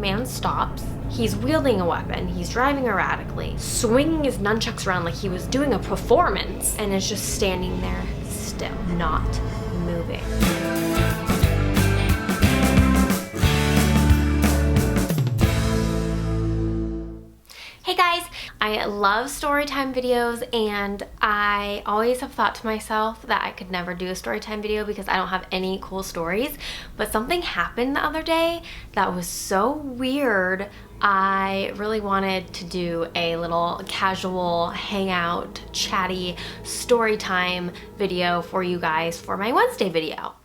Man stops. He's wielding a weapon. He's driving erratically, swinging his nunchucks around like he was doing a performance, and is just standing there still, not moving. Hey guys, I love Storytime videos, and I always have thought to myself that I could never do a Storytime video because I don't have any cool stories, but something happened the other day that was so weird. I really wanted to do a little casual hangout, chatty Storytime video for you guys for my Wednesday video.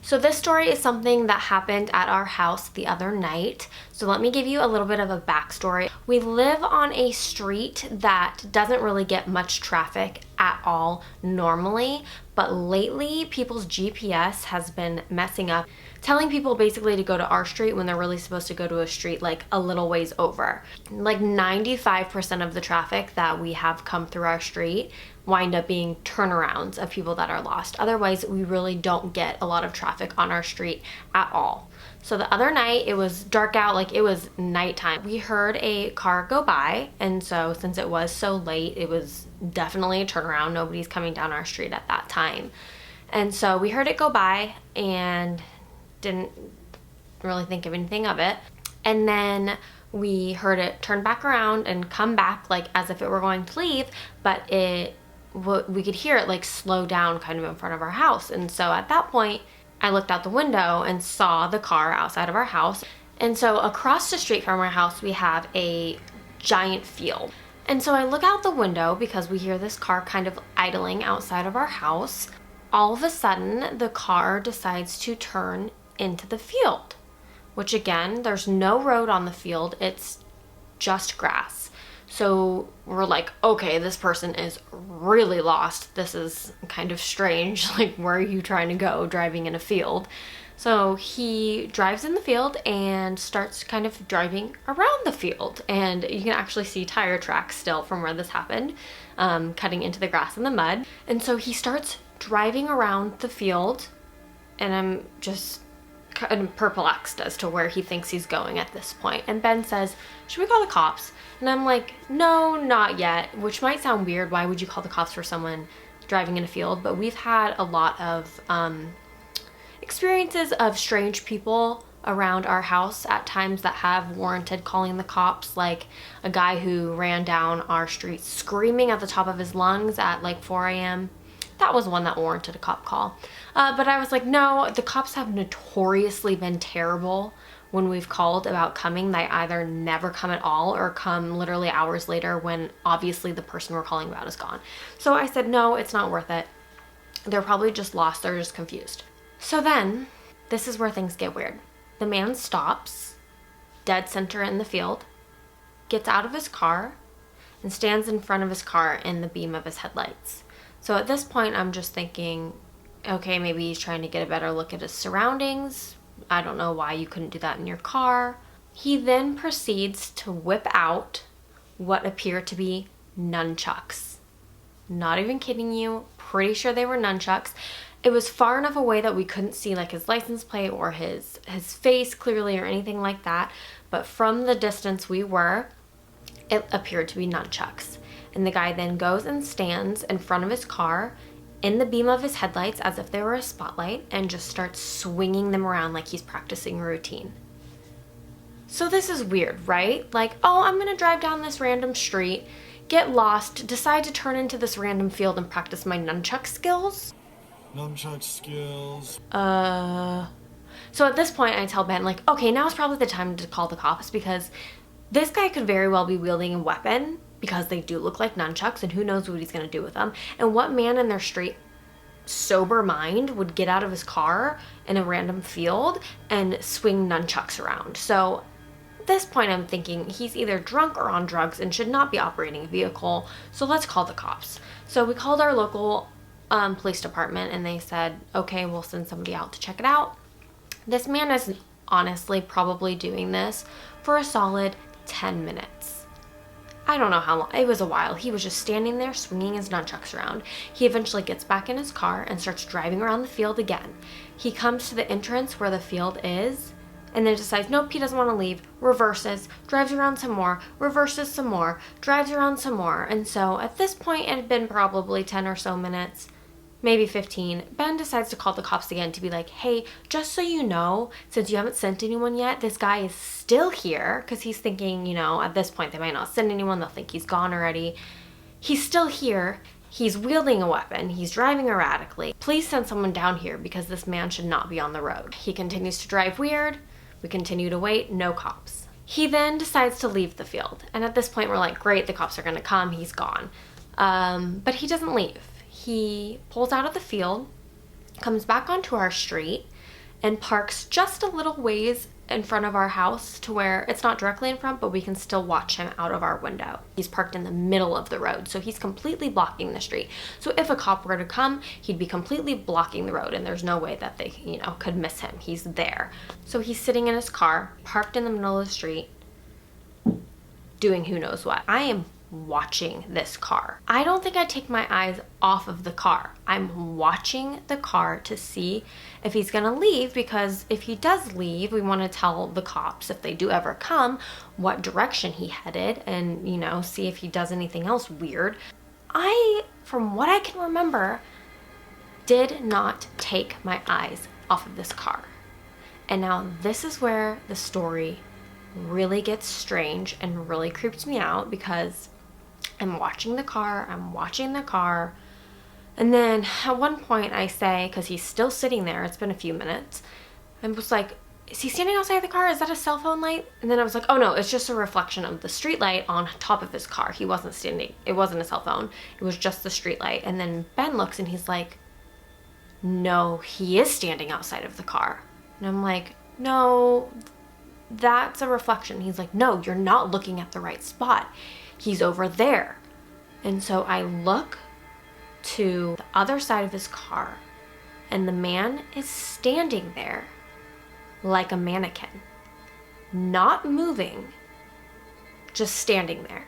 So this story is something that happened at our house the other night. So let me give you a little bit of a backstory. We live on a street that doesn't really get much traffic at all normally, but lately people's GPS has been messing up, telling people basically to go to our street when they're really supposed to go to a street like a little ways over. Like 95% of the traffic that we have come through our street wind up being turnarounds of people that are lost. Otherwise, we really don't get a lot of traffic on our street at all. So the other night, it was dark out, like it was nighttime. We heard a car go by, and so since it was so late, it was definitely a turnaround. Nobody's coming down our street at that time. And so we heard it go by and didn't really think of anything of it. And then we heard it turn back around and come back like as if it were going to leave, but we could hear it like slow down kind of in front of our house. And so at that point, I looked out the window and saw the car outside of our house. And so across the street from our house, we have a giant field. And so I look out the window because we hear this car kind of idling outside of our house. All of a sudden, the car decides to turn into the field, which again, there's no road on the field. It's just grass. So we're like, okay, this person is really lost. This is kind of strange. Like, where are you trying to go driving in a field? So he drives in the field and starts kind of driving around the field. And you can actually see tire tracks still from where this happened, cutting into the grass and the mud. And so he starts driving around the field, and I'm just kind of perplexed as to where he thinks he's going at this point. And Ben says, should we call the cops? And I'm like, no, not yet, which might sound weird. Why would you call the cops for someone driving in a field? But we've had a lot of experiences of strange people around our house at times that have warranted calling the cops, like a guy who ran down our street screaming at the top of his lungs at like 4 a.m. That was one that warranted a cop call. But I was like, no, the cops have notoriously been terrible when we've called about coming. They either never come at all or come literally hours later when obviously the person we're calling about is gone. So I said, no, it's not worth it. They're probably just lost. They're just confused. So then this is where things get weird. The man stops dead center in the field, gets out of his car, and stands in front of his car in the beam of his headlights. So at this point, I'm just thinking, okay, maybe he's trying to get a better look at his surroundings. I don't know why you couldn't do that in your car. He then proceeds to whip out what appear to be nunchucks. Not even kidding you, pretty sure they were nunchucks. It was far enough away that we couldn't see like his license plate or his face clearly or anything like that. But from the distance we were, it appeared to be nunchucks. And the guy then goes and stands in front of his car in the beam of his headlights as if they were a spotlight and just starts swinging them around like he's practicing a routine. So this is weird, right? Like, oh, I'm gonna drive down this random street, get lost, decide to turn into this random field and practice my nunchuck skills? Nunchuck skills. So at this point I tell Ben, like, okay, now's probably the time to call the cops because this guy could very well be wielding a weapon because they do look like nunchucks, and who knows what he's going to do with them. And what man in their straight, sober mind would get out of his car in a random field and swing nunchucks around? So at this point, I'm thinking he's either drunk or on drugs and should not be operating a vehicle, so let's call the cops. So we called our local police department, and they said, okay, we'll send somebody out to check it out. This man is honestly probably doing this for a solid 10 minutes. I don't know how long. It was a while. He was just standing there swinging his nunchucks around. He eventually gets back in his car and starts driving around the field again. He comes to the entrance where the field is, and then decides, nope, he doesn't want to leave, reverses, drives around some more, reverses some more, drives around some more. And so at this point, it had been probably 10 or so minutes, maybe 15. Ben decides to call the cops again to be like, hey, just so you know, since you haven't sent anyone yet, this guy is still here, because he's thinking, at this point they might not send anyone, they'll think he's gone already. He's still here. He's wielding a weapon. He's driving erratically. Please send someone down here because this man should not be on the road. He continues to drive weird. We continue to wait. No cops. He then decides to leave the field. And at this point, we're like, great, the cops are going to come. He's gone. But he doesn't leave. He pulls out of the field, comes back onto our street, and parks just a little ways in front of our house to where it's not directly in front, but we can still watch him out of our window. He's parked in the middle of the road, so he's completely blocking the street. So if a cop were to come, he'd be completely blocking the road, and there's no way that they, could miss him. He's there. So he's sitting in his car, parked in the middle of the street, doing who knows what. I am watching this car. I don't think I take my eyes off of the car. I'm watching the car to see if he's gonna leave, because if he does leave, we want to tell the cops, if they do ever come, what direction he headed, and see if he does anything else weird. I, from what I can remember, did not take my eyes off of this car. And now this is where the story really gets strange and really creeps me out, because I'm watching the car, and then at one point I say, because he's still sitting there, it's been a few minutes, I was like, is he standing outside the car? Is that a cell phone light? And then I was like, oh no, it's just a reflection of the street light on top of his car. He wasn't standing, it wasn't a cell phone, it was just the street light. And then Ben looks and he's like, no, he is standing outside of the car. And I'm like, no, that's a reflection. He's like, no, you're not looking at the right spot. He's over there. And so I look to the other side of his car, and the man is standing there like a mannequin, not moving, just standing there.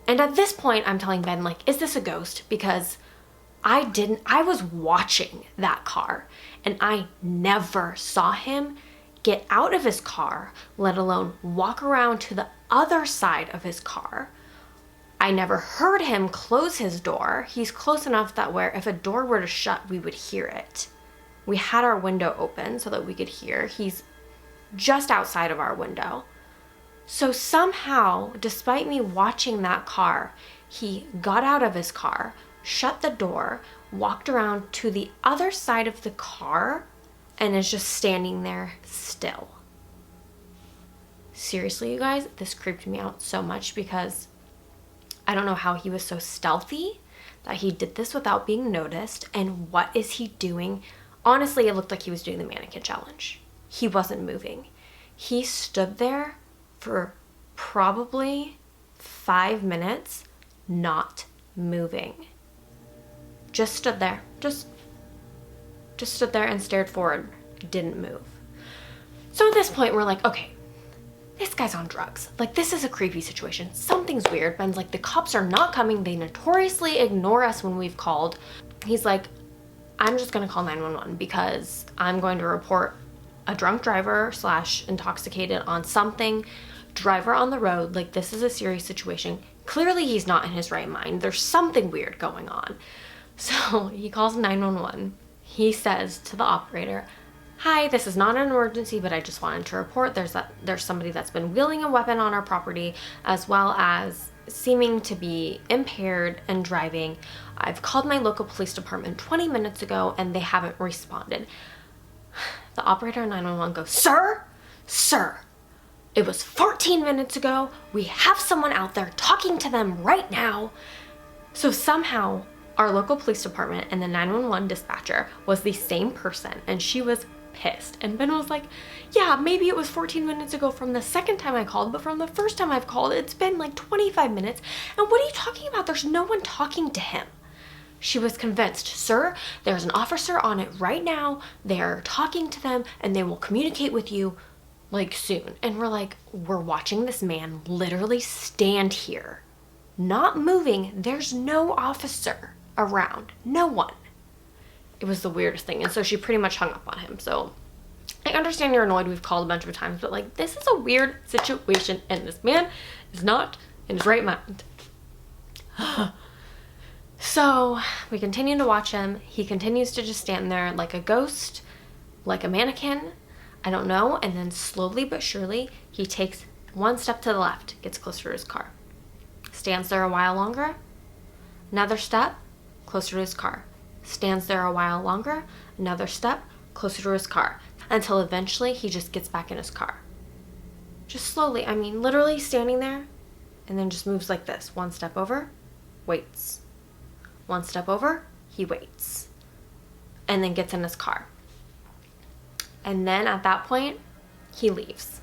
And at this point, I'm telling Ben, like, is this a ghost? Because I was watching that car, and I never saw him get out of his car, let alone walk around to the other side of his car. I never heard him close his door. He's close enough that where if a door were to shut, we would hear it. We had our window open so that we could hear. He's just outside of our window. So somehow, despite me watching that car, he got out of his car, shut the door, walked around to the other side of the car, and is just standing there still. Seriously, you guys, this creeped me out so much, because I don't know how he was so stealthy that he did this without being noticed. And what is he doing? Honestly, it looked like he was doing the mannequin challenge. He wasn't moving. He stood there for probably 5 minutes, not moving. Just stood there. Just stood there and stared forward. Didn't move. So at this point, we're like, okay, this guy's on drugs. Like, this is a creepy situation. Something's weird. Ben's like, the cops are not coming. They notoriously ignore us when we've called. He's like, I'm just gonna call 911 because I'm going to report a drunk driver / intoxicated on something, driver on the road. Like, this is a serious situation. Clearly he's not in his right mind. There's something weird going on. So he calls 911. He says to the operator, hi, this is not an emergency, but I just wanted to report there's somebody that's been wielding a weapon on our property, as well as seeming to be impaired and driving. I've called my local police department 20 minutes ago and they haven't responded. The operator on 911 goes, Sir, it was 14 minutes ago. We have someone out there talking to them right now. So somehow our local police department and the 911 dispatcher was the same person, and she was pissed. And Ben was like, yeah, maybe it was 14 minutes ago from the second time I called, but from the first time I've called, it's been like 25 minutes. And what are you talking about? There's no one talking to him. She was convinced, sir, there's an officer on it right now. They're talking to them and they will communicate with you like soon. And we're like, we're watching this man literally stand here, not moving. There's no officer around, no one. It was the weirdest thing. And so she pretty much hung up on him. So I understand you're annoyed, we've called a bunch of times, but like, this is a weird situation and this man is not in his right mind. So we continue to watch him. He continues to just stand there like a ghost, like a mannequin, I don't know. And then slowly but surely, he takes one step to the left, gets closer to his car, stands there a while longer, another step, closer to his car, stands there a while longer, another step, closer to his car, until eventually he just gets back in his car. Just slowly, I mean, literally standing there, and then just moves like this. One step over, waits. One step over, he waits. And then gets in his car. And then at that point, he leaves.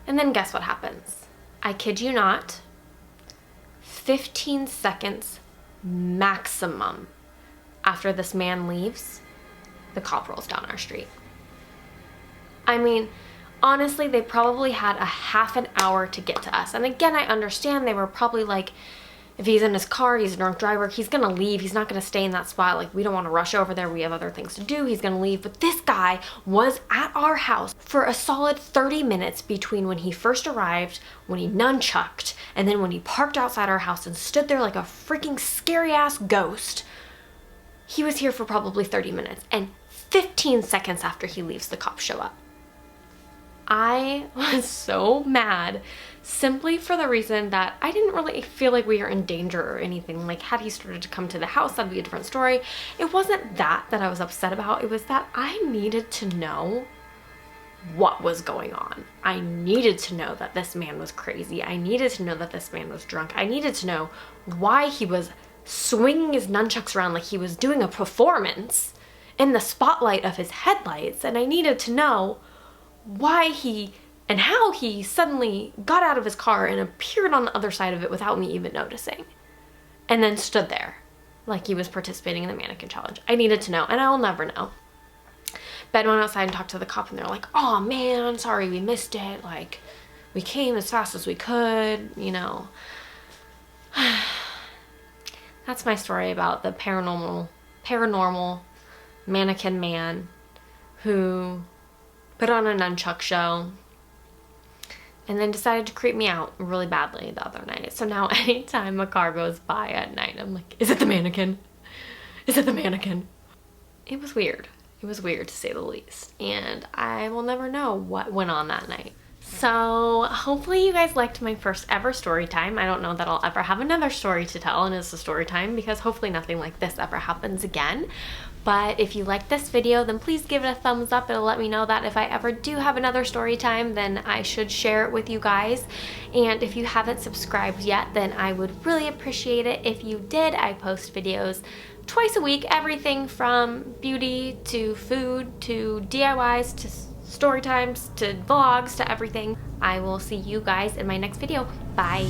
And then guess what happens? I kid you not, 15 seconds maximum after this man leaves, the cop rolls down our street. I mean, honestly, they probably had a half an hour to get to us. And again, I understand they were probably like, if he's in his car, he's a drunk driver, he's gonna leave. He's not gonna stay in that spot. Like, we don't wanna rush over there. We have other things to do. He's gonna leave. But this guy was at our house for a solid 30 minutes between when he first arrived, when he nunchucked, and then when he parked outside our house and stood there like a freaking scary ass ghost. He was here for probably 30 minutes. And 15 seconds after he leaves, the cops show up. I was so mad, simply for the reason that I didn't really feel like we were in danger or anything. Like, had he started to come to the house, that'd be a different story. It wasn't that I was upset about. It was that I needed to know what was going on. I needed to know that this man was crazy. I needed to know that this man was drunk. I needed to know why he was swinging his nunchucks around like he was doing a performance in the spotlight of his headlights. And I needed to know why he and how he suddenly got out of his car and appeared on the other side of it without me even noticing, and then stood there like he was participating in the mannequin challenge. I needed to know, and I'll never know. Ben went outside and talked to the cop, and they're like, oh man, sorry we missed it, like, we came as fast as we could, you know. That's my story about the paranormal mannequin man who put on a nunchuck show and then decided to creep me out really badly the other night. So now anytime a car goes by at night, I'm like, is it the mannequin? Is it the mannequin? It was weird. It was weird, to say the least. And I will never know what went on that night. So hopefully you guys liked my first ever story time. I don't know that I'll ever have another story to tell, and it's a story time because hopefully nothing like this ever happens again. But if you like this video, then please give it a thumbs up. It'll let me know that if I ever do have another story time, then I should share it with you guys. And if you haven't subscribed yet, then I would really appreciate it if you did. I post videos twice a week, everything from beauty to food to DIYs to story times to vlogs to everything. I will see you guys in my next video. Bye.